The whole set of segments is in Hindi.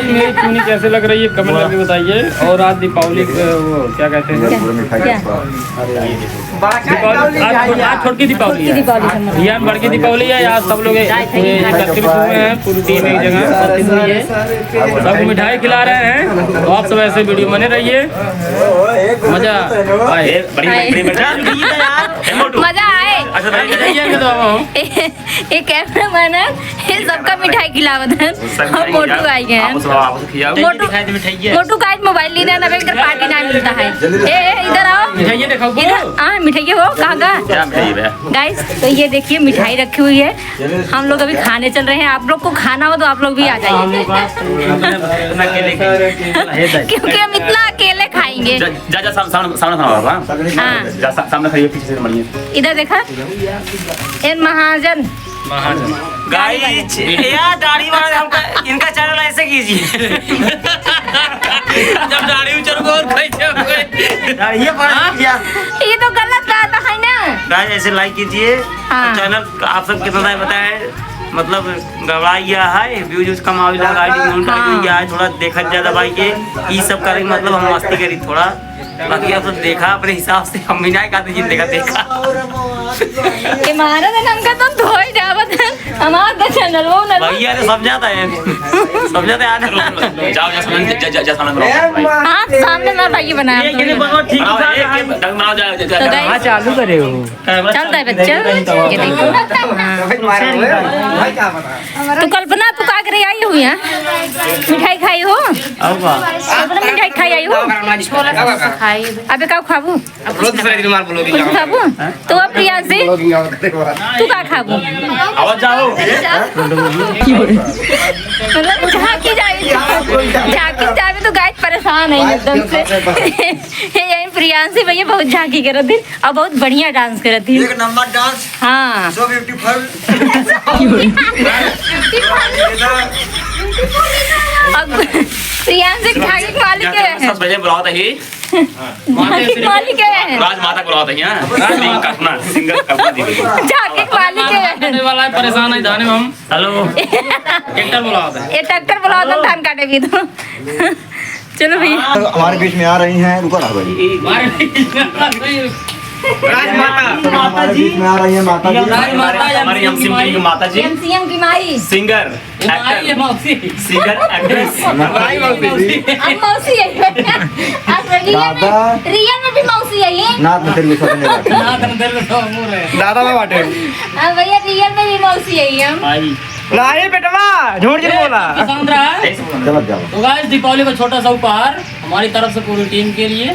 मेरी चुनी कैसे लग रही है कमेंट करके बताइए। और आज दीपावली वो क्या कहते हैं, आज छोटी दीपावली है, यहाँ बड़की दीपावली है। आज सब लोग एकत्रित हुए हैं, पूरी टीम एक जगह एकत्रित हुई है, सबको मिठाई खिला रहे हैं। तो आप सब ऐसे वीडियो बने रहिए, मजा आए, मजा आए। ये कैमरा मैन है, ये सबका मिठाई खिलावत है। हम मोटू आई गए हैं, मोटू का आज मोबाइल नहीं देना, इधर पार्टी ना मिलता है। इधर आओ, हाँ मिठाई हो कहाँ का गाइस। तो ये देखिए मिठाई रखी हुई है, हम लोग अभी खाने चल रहे हैं। आप लोग को खाना हो तो आप लोग भी आ जाइए, क्योंकि हम इतना अकेले खाएंगे। इधर देखा महाजन गाइस, यार दाढ़ी वाला हमका इनका चैनल ऐसे कीजिए। जब दाढ़ी उचर और ये तो गलत बात है ना गाइस। ऐसे लाइक कीजिए, चैनल आप सब कितना बताए, मतलब गड़बड़ाइया है, व्यूज कम आवेला, है थोड़ा देखा ज्यादा भाई के ये सब करेंगे, मतलब हम मस्ती करी थोड़ा। बाकी आप सब देखा अपने हिसाब से, हम भी नहीं कहते जिंदगी देखा हमारा नाम का तो धोई जावत है हमारा चैनल वो ना भैया ने समझाता है, समझाते हैं। जाओ जा सामने ना भाई बनाया चालू करे हो, चलता है बच्चा। ये देखो तो कल्पना तू का करे आई हुई है, मिठाई खाई हो, मिठाई खाई आई हो। अबे का खाबू खाबू तो अब प्रियांशी तू का खाबू आवाज जाओ मतलब झांकी जाए तो गाइस परेशान है एकदम से। यही प्रियांशी भैया बहुत झांकी करत थी और बहुत बढ़िया डांस करत थी, एक नंबर डांस। हाँ सो ब्यूटीफुल। प्रियांशी झांकी मालिक है, सब बजे बुलाता ही मालिक है, राज माता बुलाता है यहां, कल्पना सिंगर कल्पना दीदी झांकी मालिक है वाला है, परेशान है धाने में हम। हेलो ट्रैक्टर बुलाता है, ये ट्रैक्टर बुलाओ तो धान काटे भी तो। चलो भैया हमारे बीच में आ रही हैं, रुको ना भाई। राजमाता हमारे बीच में आ रही है माता जी, हमारी एमसीएम की माता जी, एमसीएम की माई, सिंगर एक्टर, सिंगर एक्ट्रेस, अब मौसी है। अब रियल में भी मौसी है ये, नाथ में तेरे को नहीं दादा में बाटे अब भैया रियल में भी मौसी है ये। लाए बेटवा झूठ झूठ बोला। चलो जाओ। तो गाइस दीपावली का छोटा सा उपहार हमारी तरफ से पूरी टीम के लिए,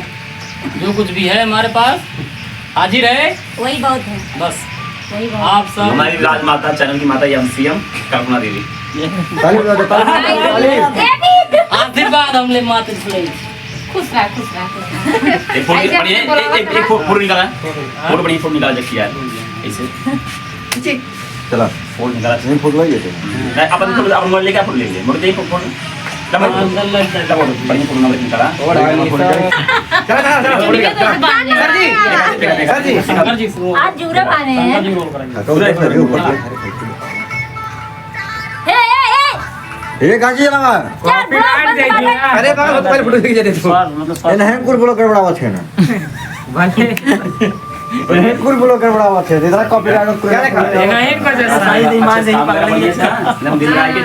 जो कुछ भी है हमारे पास हाजिर है, वही बहुत है, बस वही बहुत। आप सब हमारी राजमाता चैनल की माता एमसीएम कल्पना दीदी, आशीर्वाद हमले मात्र से खुश रहा खुश रहा। एक फोटो निकाला, फोटो बड़ी फोटो निकाला किया है ऐसे। चला फोटो निकाला, नहीं फोटो लगी है अपन फोटो अपन मोबाइल लेके फोटो लेंगे, मोबाइल देखो फोटो बड़ी फोटो निकाला। आज जूरा खाने हैं। ये गाजी लगा अरे बाबा पहले फोटो खींच दे तू ये नहीं कुल ब्लॉक कर बड़ा है ना नहीं कुल ब्लॉक कर बड़ा है इधर कॉपीराइट क्या नहीं कर जैसा सही नहीं मान नहीं पकड़ेंगे हम दिल लगा के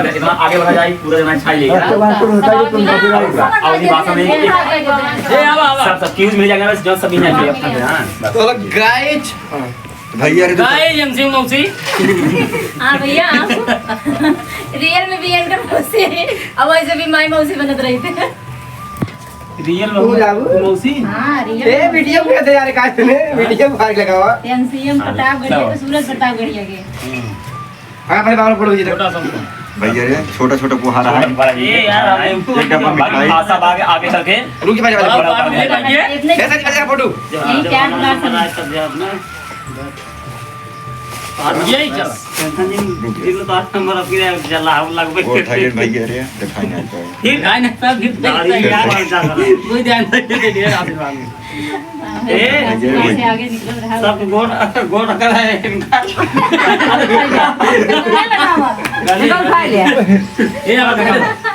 इतना आगे बढ़ा जाए पूरा जना छाई लेगा। तो बात तुम होता है तुम कॉपीराइट का और ये भाषा में ए सब क्यूज मिल जाएगा बस, जो सब ही है अपना। हां तो गाइस भैया रे गाइस एमसीएम मौसी हां भैया रियल में भी एंकर मौसी है, अब ऐसे भी माई मौसी बनत रही थे। रियल मौसी हां रियल ए वीडियो में दे यार काहे ने वीडियो भाग लगावा एमसीएम प्रतापगढ़िया तो सूरज प्रतापगढ़िया के। हां भाई बाबा फोटो खींच छोटा सा भैया रे छोटा छोटा बुहारा है ये यार एक डब्बा मिठाई भाषा आगे आगे चल के रुक भाई आप ये ऐसा जी फोटो यही क्या बुला सकते यही चल दिल तो नंबर आपकी जला लग वो थाईलैंड भैया रे दिखाई नहीं पाए फिर गाय ना सब फिर दाढ़ी कोई ध्यान नहीं दे आशीर्वाद में। ऐसे आगे निकल रहा है सब गोड़ रखा है इनका। उठा लिया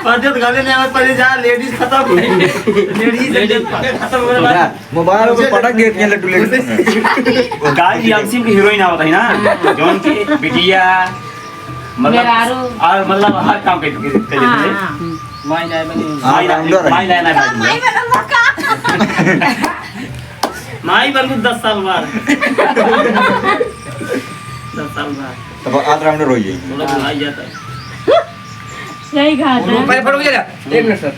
पंडित गाली नहीं आवत पहले जा लेडीज खत्म लेडीज खत्म हो गया। मोबाइल पे पटक देती हैं लड्डू लेके। गाय एमसी की हीरोइन आवत है ना जौन की बिटिया मतलब और मतलब हर काम के माई लाइन माई बन 10 साल बाद 10 साल बाद तब आज राउंड रोइए थोड़ा बुलाई जाता है। यही घाट है पहले फोटो खींचा 1 मिनट सर।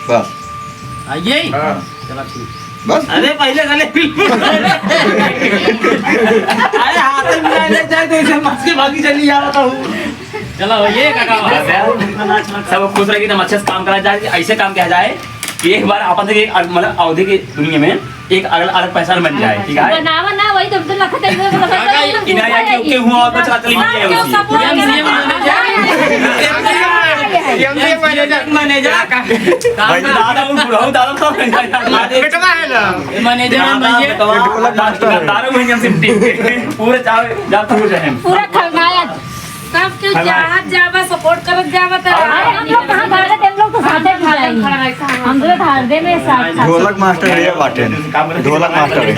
बस आइए हाँ। चलो ठीक। बस अरे पहले गले अरे हाथ में मिला ले जाए तो इसे मस्क के भागी चली जा रहा हूँ। चलो ये काका सब खुश रहेगी तो अच्छे से काम करा जाए। ऐसे काम किया जाए कि एक बार अपन से मतलब अवधि की दुनिया में एक अलग पहचान बन जाए। ठीक है बनावा ना वही तो लखत है इनाया के हुआ और बचा चली गई है मैनेजर काम दादा और बुढ़ाऊ दादा सब बेटवा है ना मैनेजर दारू में हम टीम के पूरे जाते हुए हैं पूरा खलनायक सब के चाहत जावा सपोर्ट करत जावा त हम लोग कहां भागे थे हम लोग तो साथ ही खड़े हम तो धारदे में साथ ढोलक मास्टर है बाटे ढोलक मास्टर है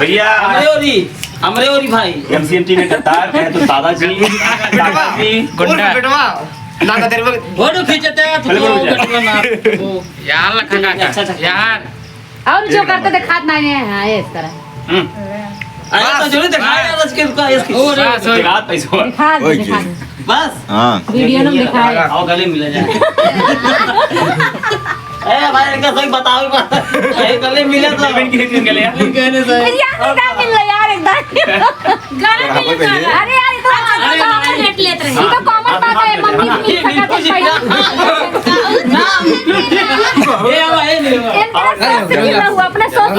भैया अमरेवरी भाई एमसीएमटी में गद्दार है तो दादाजी गुंडा बेटवा ना का तेरे को फोटो खींचते हैं तो ना यार लखा काका यार और जो करते थे खाद नहीं है इस तरह अरे तो जरूर दिखाया बस के का इसकी दिखा पैसा दिखा बस हां वीडियो में दिखाए आओ गले मिल जाए ए भाई इनका सही बताओ ए गले मिले तो इनके गले कहने से यार एकदम मिल यार एकदम गाना मिल जाए अरे यार ये तो रेट लेते रहे ये तो कॉमन बात है मम्मी मिल सकता है ये आवा ये ले अपने सोच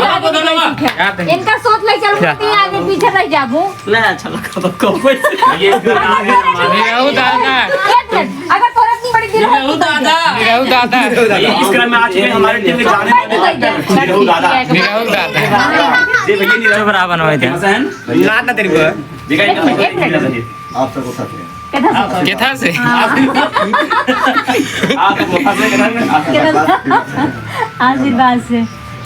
इनका सोच ले चल आगे पीछे रह जाबू ले अच्छा लगा तो कोई ये रहू दादा अगर तोरा इतनी बड़ी दिल रहू दादा इस क्रम में आज में हमारे टीम में जाने वाले रहू दादा रहू दादा ये भैया नहीं रहे बराबर बनवाए थे हसन ना ना तेरे को देखा इनका आप सबको साथ ले केथा से आप मुफा से आशीर्वाद से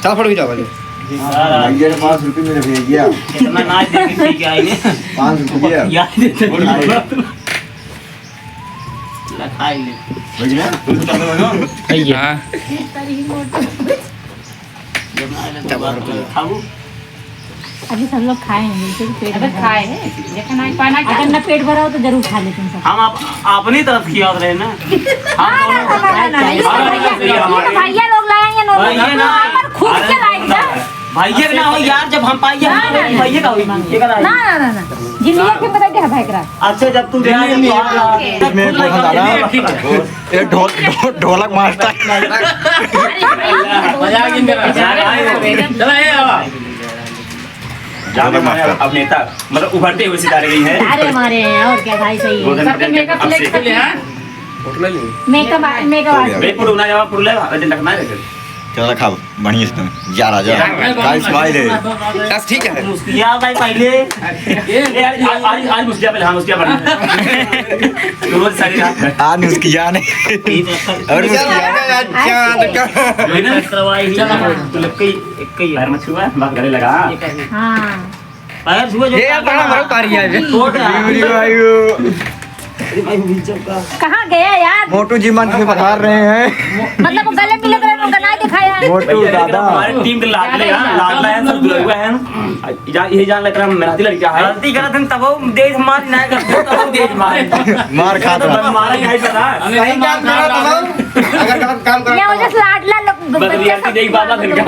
चल फोटो खींचा भाई ये 5 रुपए मेरे भैया कितना नाच देखी थी आएंगे 5 रुपए याद देते लखाई ले भैया तुम तो हो भैया खाऊ अभी सब लोग खाए हैं पेट अगर खाए हैं देखा नहीं पाना अगर ना पेट भरा हो तो जरूर खा लेते हैं सब हम अपनी तरफ किया रहे ना भैया लोग लाएंगे भैया ना खुद के लाएंगे भैया ना हो यार जब हम पाइए भैया का हुई ना ना ना ना जिंदगी के बता दे भाई करा अच्छा जब तू में ये ढोलक मास्टर मजाक इन कर चला ये आवा ढोलक मास्टर अब नेता मतलब उभरते हुए सितारे गई है अरे हमारे और क्या भाई सही है सबके मेकअप सिलेक्ट कर लिया मेकअप वे पुरुना जावा पुरुले दिन रखना है चलो खाओ बढ़िया से जा राजा गाइस स्माइल है बस ठीक है मुस्किया भाई पहले ये आज मुस्किया पहले हम मुस्किया पढ़ना रोज सारी रात आज उसकी जान है और चांद का मैंने करवाई तो लग गई एक कई पैर में छुआ बात गले लगा हां पैर छुआ जो ये यार बड़ा मरो पारी है कोट है कहां गया यार मोटू जी मंच में पधार रहे हैं मतलब वो गले मिले तो उनका ना दिखाया मोटू दादा हमारे टीम के लाडले हैं लाडला है सब दुलहुआ हैं यही जान लग रहा मेहनती लड़का है गलती करत हम तब देश मार ना करते तब देश मार मार खाता मारा है पता सही काम करो तो अगर गलत काम ये करो वजह से लाडला लोग बदलियाती देख बाबा दिन का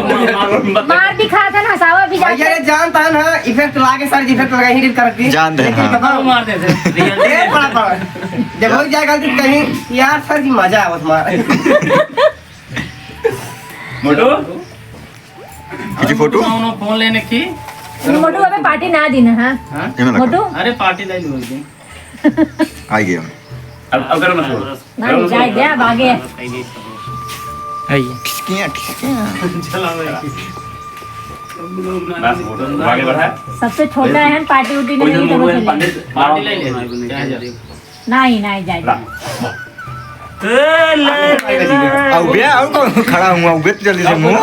मार भी खाता है हंसावा भी भैया जाता ये जानता है ना इफेक्ट लगा के सारी इफेक्ट लगा ही करती जान दे, लेकिन हाँ। बताओ मार देते ये बड़ा बड़ा जब हो जाएगा तो कहीं यार सर की मजा आवत मार मोटो किसी फोटो फोन लेने की मोटू अबे पार्टी ना दी ना हां ये मैं मोटू अरे पार्टी ले लो आ गया अब करो ना नहीं जाए गया आगे आइए ठिसकियाँ ठिसकियाँ आगे बढ़ा सबसे छोटा है पार्टी उटी में नहीं समझ चले पार्टी ले ले नहीं नहीं जाए अब बे और कौन खड़ा हुआ उबे जल्दी से मुंह